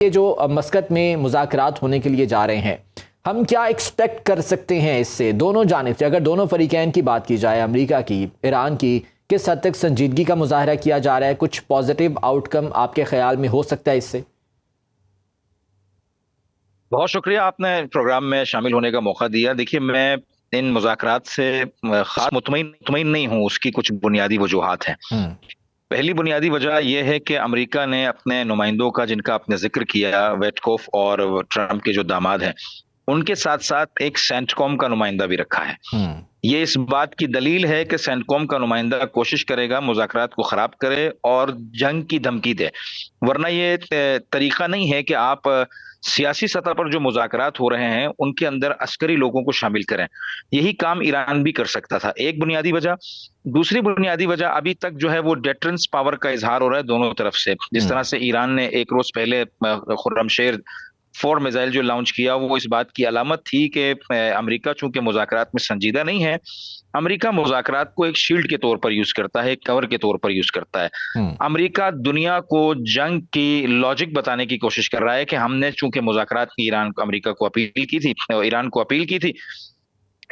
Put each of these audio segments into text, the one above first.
ये जो मस्कत में मुज़ाकरात होने के लिए जा रहे हैं, हम क्या एक्सपेक्ट कर सकते हैं इससे दोनों जानिब से? अगर दोनों फरीकैन की बात की जाए, अमेरिका की, ईरान की, किस हद तक संजीदगी का मुजाहरा किया जा रहा है? कुछ पॉजिटिव आउटकम आपके ख्याल में हो सकता है इससे? बहुत शुक्रिया, आपने प्रोग्राम में शामिल होने का मौका दिया। देखिए, मैं इन मुज़ाकरात से खास मुतमईन नहीं हूँ। उसकी कुछ बुनियादी वजूहात हैं। पहली बुनियादी वजह यह है कि अमेरिका ने अपने नुमाइंदों का, जिनका आपने जिक्र किया, वेटकोफ और ट्रंप के जो दामाद हैं, उनके साथ साथ एक सेंटकॉम का नुमाइंदा भी रखा है। ये इस बात की दलील है कि सेंटकॉम का नुमाइंदा कोशिश करेगा मुज़ाकरात को खराब करे और जंग की धमकी दे। वरना ये तरीका नहीं है कि आप सियासी सतह पर जो मुज़ाकरात हो रहे हैं उनके अंदर अस्करी लोगों को शामिल करें। यही काम ईरान भी कर सकता था, एक बुनियादी वजह। दूसरी बुनियादी वजह, अभी तक जो है वो डेटरेंस पावर का इजहार हो रहा है दोनों तरफ से। जिस तरह से ईरान ने एक रोज पहले खुर्रमशेर 4 मिसाइल जो लॉन्च किया, वो इस बात की अलामत थी कि अमेरिका चूंकि मुज़ाकरात में संजीदा नहीं है, अमेरिका मुज़ाकरात को एक शील्ड के तौर पर यूज करता है, एक कवर के तौर पर यूज करता है। अमेरिका दुनिया को जंग की लॉजिक बताने की कोशिश कर रहा है कि हमने चूंकि मुज़ाकरात की ईरान को, अमेरिका को अपील की थी, ईरान को अपील की थी,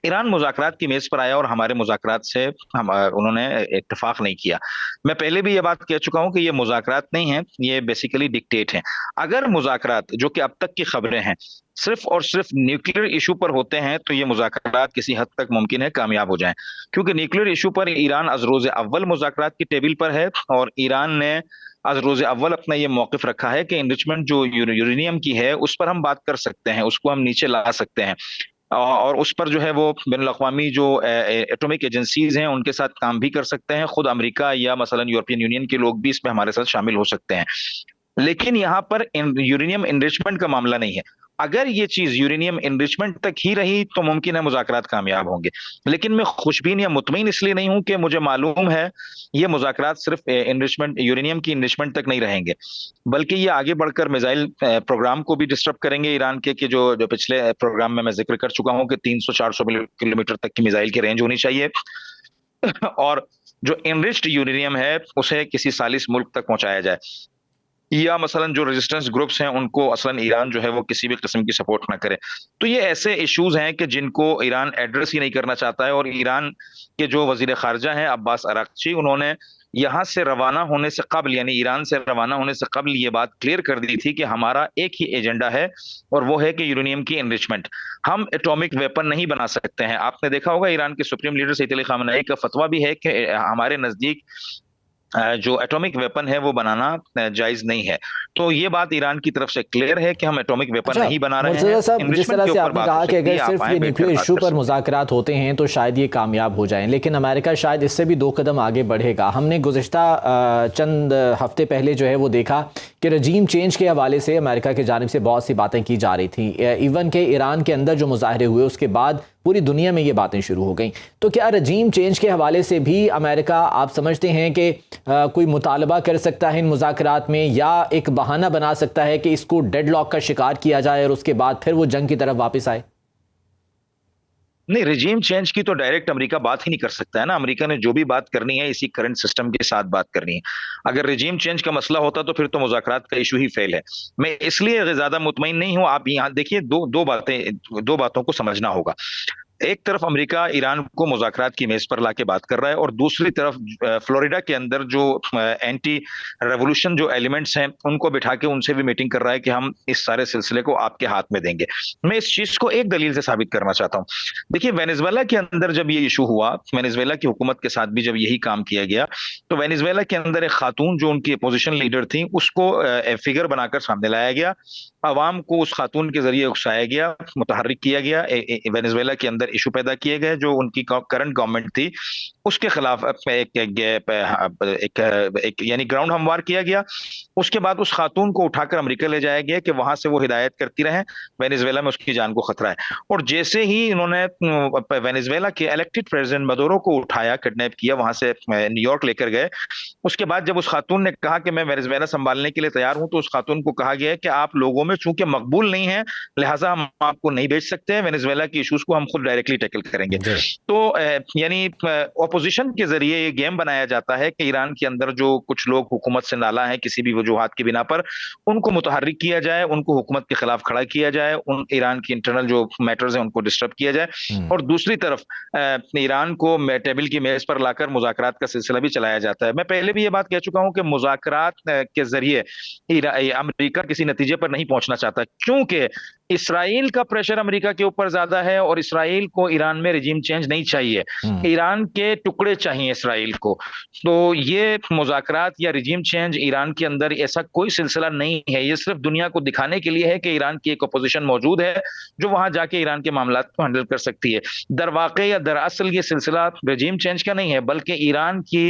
ईरान मुज़ाकरात की मेज पर आया और हमारे मुज़ाकरात से उन्होंने इत्तेफाक नहीं किया। मैं पहले भी ये बात कह चुका हूं कि ये मुज़ाकरात नहीं है, ये बेसिकली डिक्टेट है। अगर मुज़ाकरात, जो कि अब तक की खबरें हैं, सिर्फ और सिर्फ न्यूक्लियर इशू पर होते हैं, तो ये मुज़ाकरात किसी हद तक मुमकिन है कामयाब हो जाएं, क्योंकि न्यूक्लियर इशू पर ईरान अज रोज अव्वल मुज़ाकरात की टेबल पर है और ईरान ने आज रोज अव्वल अपना ये मौकिफ रखा है कि इनरिचमेंट जो यूरेनियम की है उस पर हम बात कर सकते हैं, उसको हम नीचे ला सकते हैं और उस पर जो है वो बैनुल-अक़वामी जो एटॉमिक एजेंसीज हैं उनके साथ काम भी कर सकते हैं। खुद अमेरिका या मसलन यूरोपियन यूनियन के लोग भी इसमें हमारे साथ शामिल हो सकते हैं। लेकिन यहाँ पर यूरेनियम एनरिचमेंट का मामला नहीं है। अगर ये चीज यूरेनियम एनरिचमेंट तक ही रही तो मुमकिन है मुज़ाकरात कामयाब होंगे। लेकिन मैं खुशबीन या मुतमईन इसलिए नहीं हूं कि मुझे मालूम है ये मुज़ाकरात सिर्फ एनरिचमेंट, यूरेनियम की एनरिचमेंट तक नहीं रहेंगे, बल्कि ये आगे बढ़कर मिसाइल प्रोग्राम को भी डिस्टर्ब करेंगे ईरान के, कि जो पिछले प्रोग्राम में मैं जिक्र कर चुका हूं कि 300-400 किलोमीटर तक की मिसाइल की रेंज होनी चाहिए और जो एनरिच्ड यूरेनियम है उसे किसी सालिस मुल्क तक पहुंचाया जाए, या मसलन जो रेजिस्टेंस ग्रुप्स हैं उनको असलन ईरान जो है वो किसी भी किस्म की सपोर्ट ना करे। तो ये ऐसे इश्यूज हैं कि जिनको ईरान एड्रेस ही नहीं करना चाहता है। और ईरान के जो वजीर खारजा हैं अब्बास अराक्ची, उन्होंने यहाँ से रवाना होने से कबल, यानी ईरान से रवाना होने से कबल ये बात क्लियर कर दी थी कि हमारा एक ही एजेंडा है और वो है कि यूरेनियम की एनरिचमेंट। हम एटॉमिक वेपन नहीं बना सकते हैं। आपने देखा होगा ईरान के supreme leader Sayyid Ali Khamenei का फतवा भी है कि हमारे नजदीक जो एटॉमिक वेपन है वो बनाना जायज नहीं है। तो ये बात ईरान की तरफ से क्लियर है कि हम एटॉमिक वेपन नहीं बना रहे हैं। साहब, जिस तरह से आपने कहा कि अगर सिर्फ ये न्यूक्लियर इशू पर मुज़ाकरात होते हैं तो शायद ये कामयाब हो जाएं, लेकिन अमेरिका शायद इससे भी 2 कदम आगे बढ़ेगा। हमने गुज़िश्ता चंद हफ्ते पहले जो है वो देखा कि रजीम चेंज के हवाले से अमेरिका की जानिब से बहुत सी बातें की जा रही थी। इवन के ईरान के अंदर जो मुजाहरे हुए उसके बाद पूरी दुनिया में ये बातें शुरू हो गई। तो क्या रजीम चेंज के हवाले से भी अमेरिका, आप समझते हैं कि कोई मुतालबा कर सकता है इन मुज़ाकरात में, या एक बहाना बना सकता है कि इसको डेडलॉक का शिकार किया जाए और उसके बाद फिर वो जंग की तरफ वापस आए? नहीं, रिजीम चेंज की तो डायरेक्ट अमेरिका बात ही नहीं कर सकता है ना। अमेरिका ने जो भी बात करनी है इसी करंट सिस्टम के साथ बात करनी है। अगर रिजीम चेंज का मसला होता तो फिर तो मुज़ाकरात का इशू ही फेल है। मैं इसलिए ज्यादा मुतमईन नहीं हूं। आप यहाँ देखिए, दो बातों को समझना होगा। एक तरफ अमेरिका ईरान को मुज़ाकरात की मेज पर लाके बात कर रहा है और दूसरी तरफ फ्लोरिडा के अंदर जो एंटी रेवोल्यूशन जो एलिमेंट्स हैं उनको बिठा के उनसे भी मीटिंग कर रहा है कि हम इस सारे सिलसिले को आपके हाथ में देंगे। मैं इस चीज को एक दलील से साबित करना चाहता हूं। देखिए, वेनेजुएला के अंदर जब ये इशू हुआ, वेनेजुएला की हुकूमत के साथ भी जब यही काम किया गया, तो वेनेजुएला के अंदर एक खातून जो उनकी अपोजिशन लीडर थी उसको फिगर बनाकर सामने लाया गया, अवाम को उस खातून के जरिए उकसाया गया, मुतहर्रिक किया गया, वेनेजुएला के अंदर इशू पैदा किए गए जो उनकी करंट गवर्नमेंट थी उसके खिलाफ एक यानी ग्राउंड हमवार किया गया। उसके बाद उस खातून को उठाकर अमेरिका ले जाया गया कि वहां से वो हिदायत करती रहे, वेनेजुएला में उसकी जान को खतरा है। और जैसे ही इन्होंने वेनेजुएला के इलेक्टेड प्रेसिडेंट मदुरो को उठाया, किडनैप किया, वहां से न्यूयॉर्क लेकर गए, उसके बाद जब उस खातून ने कहा कि मैं वेनेजुएला संभालने के लिए तैयार हूं, तो उस खातून को कहा गया है कि आप लोगों में चूंकि मकबूल नहीं है लिहाजा हम आपको नहीं भेज सकते हैं, वेनेजुएला की इश्यूज को हम खुद डायरेक्टली टैकल करेंगे। तो यानी ऑपोजिशन के जरिए ये गेम बनाया जाता है कि ईरान के अंदर जो कुछ लोग हुकूमत से नाला है किसी भी वजूहात की बिना पर उनको मुतहर्रिक किया जाए, उनको हुकूमत के खिलाफ खड़ा किया जाए, उन ईरान की इंटरनल जो मैटर्स हैं उनको डिस्टर्ब किया जाए, और दूसरी तरफ ईरान को टेबल की मेज पर लाकर मुज़ाकरात का सिलसिला भी चलाया जाता है। मैं पहले भी ये बात कह चुका हूं कि मुज़ाकरात के जरिए अमेरिका किसी नतीजे पर नहीं पहुंचना चाहता, क्योंकि इसराइल का प्रेशर अमेरिका के ऊपर ज्यादा है और इसराइल को ईरान में रिजीम चेंज नहीं चाहिए, ईरान के टुकड़े चाहिए इसराइल को। तो ये मुज़ाकरात या रिजीम चेंज ईरान के अंदर ऐसा कोई सिलसिला नहीं है, ये सिर्फ दुनिया को दिखाने के लिए है कि ईरान की एक अपोजिशन मौजूद है जो वहां जाके ईरान के मामला को हैंडल कर सकती है। दरवाक़े या दरअसल ये सिलसिला रिजीम चेंज का नहीं है, बल्कि ईरान की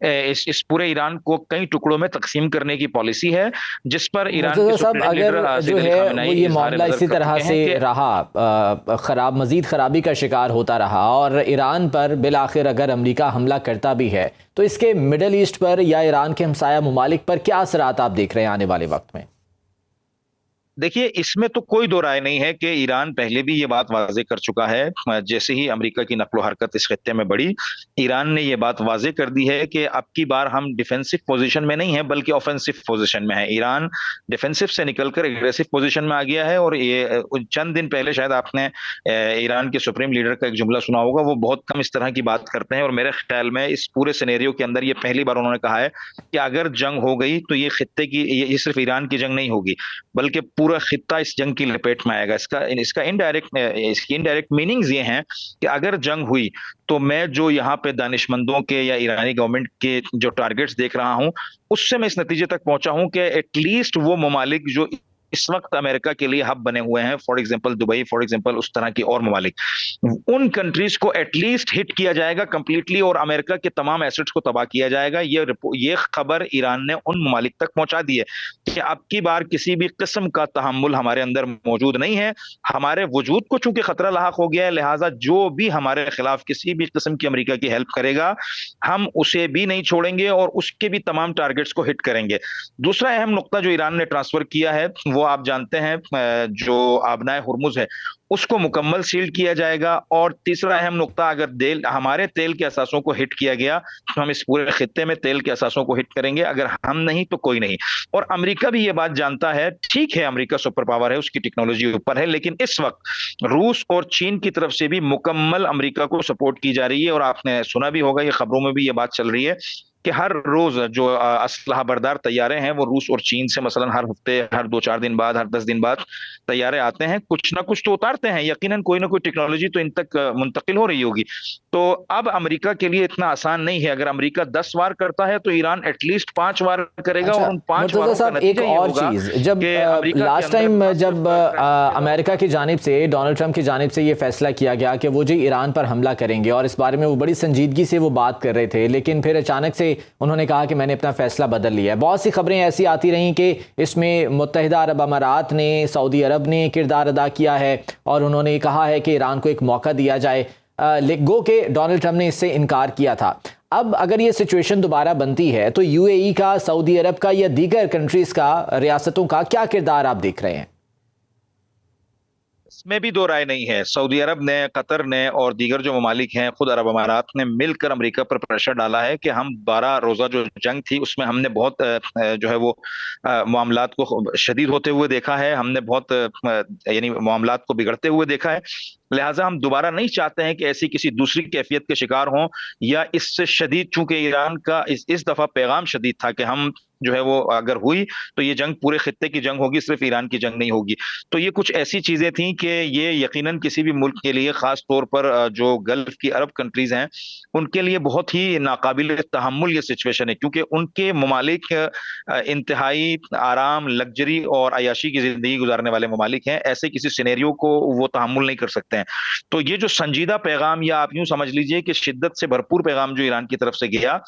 इस पूरे ईरान को कई टुकड़ों में तकसीम करने की पॉलिसी है, जिस पर ईरान के सुप्रीम लीडर जो है वो ये मामला इसी तरह से रहा, मजीद खराबी का शिकार होता रहा और ईरान पर बिलाखिर अगर अमेरिका हमला करता भी है तो इसके मिडल ईस्ट पर या ईरान के हमसाया मुमालिक पर क्या असरात आप देख रहे हैं आने वाले वक्त में? देखिए, इसमें तो कोई दो राय नहीं है कि ईरान पहले भी ये बात वाजे कर चुका है। जैसे ही अमेरिका की नकलो हरकत इस खित्ते में बढ़ी, ईरान ने ये बात वाजे कर दी है कि अब की बार हम डिफेंसिव पोजीशन में नहीं है बल्कि ऑफेंसिव पोजीशन में है। ईरान डिफेंसिव से निकलकर एग्रेसिव पोजीशन में आ गया है, और ये चंद दिन पहले शायद आपने ईरान के सुप्रीम लीडर का एक जुमला सुना होगा, वो बहुत कम इस तरह की बात करते हैं, और मेरे ख्याल में इस पूरे सिनेरियो के अंदर ये पहली बार उन्होंने कहा है कि अगर जंग हो गई तो ये खित्ते की, ये सिर्फ ईरान की जंग नहीं होगी बल्कि पूरा खित्ता इस जंग की लपेट में आएगा। इसकी इनडायरेक्ट मीनिंग्स ये हैं कि अगर जंग हुई तो मैं जो यहाँ पे दानिशमंदों के या ईरानी गवर्नमेंट के जो टारगेट्स देख रहा हूं, उससे मैं इस नतीजे तक पहुंचा हूं कि एटलीस्ट वो ममालिक जो इस वक्त अमेरिका के लिए हब बने हुए हैं, for example Dubai, for example उस तरह की और ममालिक, उन कंट्रीज को एटलीस्ट हिट किया जाएगा कंप्लीटली और अमेरिका के तमाम एसेट्स को तबाह किया जाएगा। ये खबर ईरान ने उन ममालिक तक पहुंचा दी है कि अब की बार किसी भी किस्म का तहम्मुल हमारे अंदर मौजूद नहीं है। हमारे वजूद को चूंकि खतरा लाहक हो गया है, लिहाजा जो भी हमारे खिलाफ किसी भी किस्म की अमेरिका की हेल्प करेगा हम उसे भी नहीं छोड़ेंगे और उसके भी तमाम टारगेट्स को हिट करेंगे। दूसरा अहम नुक्ता जो ईरान ने ट्रांसफर किया है वो आप जानते हैं, जो आबनाए हुर्मुज है उसको मुकम्मल सील किया जाएगा। और तीसरा अहम नुक्ता, अगर हमारे तेल के असासों को हिट किया गया तो हम इस पूरे खित्ते में तेल के असासों को हिट करेंगे, अगर हम नहीं तो कोई नहीं। और अमेरिका भी ये बात जानता है, ठीक है अमेरिका सुपर पावर है, उसकी टेक्नोलॉजी ऊपर है, लेकिन इस वक्त रूस और चीन की तरफ से भी मुकम्मल अमेरिका को सपोर्ट की जा रही है। और आपने सुना भी होगा, ये खबरों में भी ये बात चल रही है कि हर रोज जो असलहा बरदार तैयारे हैं वो रूस और चीन से मसलन हर हफ्ते, हर 2-4 दिन बाद, हर 10 दिन बाद तैयारे आते हैं, कुछ ना कुछ तो उतारते हैं, यकीनन कोई ना कोई टेक्नोलॉजी तो इन तक मुंतकिल हो रही होगी। तो अब अमेरिका के लिए इतना आसान नहीं है। अगर अमेरिका 10 वार करता है तो ईरान एटलीस्ट 5 वार करेगा। अच्छा, और उन 5 वारों का एक और चीज, जब लास्ट टाइम जब अमेरिका की जानिब से, डोनाल्ड ट्रंप की जानिब से ये फैसला किया गया कि वो जो ईरान पर हमला करेंगे और इस बारे में वो बड़ी संजीदगी से वो बात कर रहे थे, लेकिन फिर अचानक से उन्होंने कहा कि मैंने अपना फैसला बदल लिया है। बहुत सी खबरें ऐसी आती रहीं कि इसमें मुत्तहिदा अरब अमारात ने, सऊदी अरब ने किरदार अदा किया है और उन्होंने कहा है कि ईरान को एक मौका दिया जाए, गो के डोनाल्ड ट्रंप ने इससे इनकार किया था। अब अगर ये सिचुएशन दोबारा बनती है तो यूएई का, सऊदी अरब का या दीगर कंट्रीज का, रियासतों का क्या किरदार आप देख रहे हैं? इसमें भी दो राय नहीं है। सऊदी अरब ने, कतर ने और दीगर जो ममालिक हैं, खुद अरब अमारात ने मिलकर अमेरिका पर प्रेशर डाला है कि हम 12 रोजा जो जंग थी उसमें हमने बहुत जो है वो मामलात को शदीद होते हुए देखा है, हमने बहुत यानी मामलात को बिगड़ते हुए देखा है। लिहाजा हम दोबारा नहीं चाहते हैं कि ऐसी किसी दूसरी कैफियत के शिकार हों, या इससे शदीद, चूंकि ईरान का इस दफा पैगाम शदीद था कि हम जो है वो अगर हुई तो ये जंग पूरे खित्ते की जंग होगी, सिर्फ ईरान की जंग नहीं होगी। तो ये कुछ ऐसी चीजें थी कि ये यकीनन किसी भी मुल्क के लिए, खास तौर पर जो गल्फ की अरब कंट्रीज हैं उनके लिए बहुत ही नाकाबिल तहम्मुल ये सिचुएशन है, क्योंकि उनके ममालिक इंतहाई आराम, लग्जरी और अयाशी की जिंदगी गुजारने वाले ममालिक हैं। ऐसे किसी सिनेरियो को वो तहम्मुल नहीं कर सकते हैं। तो ये जो संजीदा पैगाम, या आप यूं समझ लीजिए कि शिद्दत से भरपूर पैगाम जो ईरान की तरफ से गया,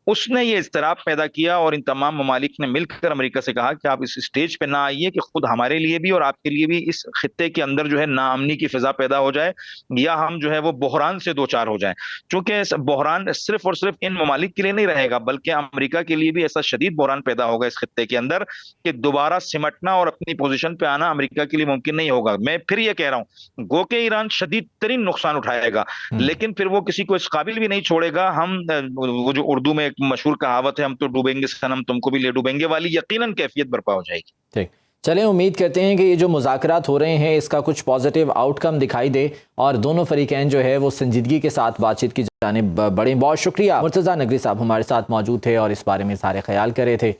उसने ये इज़्तिराब पैदा किया और इन तमाम ममालिक ने मिलकर अमेरिका से कहा कि आप इस स्टेज पे ना आइए कि खुद हमारे लिए भी और आपके लिए भी इस खित्ते के अंदर जो है नाअमनी की फिजा पैदा हो जाए, या हम जो है वो बहरान से दो चार हो जाएं। चूंकि बहरान सिर्फ और सिर्फ इन ममालिक के लिए नहीं रहेगा, बल्कि अमेरिका के लिए भी ऐसा शदीद बहरान पैदा होगा इस खित्ते के अंदर कि दोबारा सिमटना और अपनी पोजीशन पे आना अमेरिका के लिए मुमकिन नहीं होगा। मैं फिर ये कह रहा हूँ, गो के ईरान शदीद तरीन नुकसान उठाएगा, लेकिन फिर वो किसी को इस काबिल भी नहीं छोड़ेगा। हम वो जो उर्दू में मशहूर कहावत है, हम तो डूबेंगे सनम तुमको भी ले डूबेंगे वाली यकीनन कैफियत बर्पा हो जाएगी। ठीक, चलें, उम्मीद करते हैं कि ये जो मुज़ाकरात हो रहे हैं इसका कुछ पॉजिटिव आउटकम दिखाई दे और दोनों फरीकैन जो है वो संजीदगी के साथ बातचीत की जानिब बढ़ें। बहुत शुक्रिया, मुर्तज़ा नकवी साहब हमारे साथ मौजूद थे और इस बारे में सारे ख्याल कर रहे थे।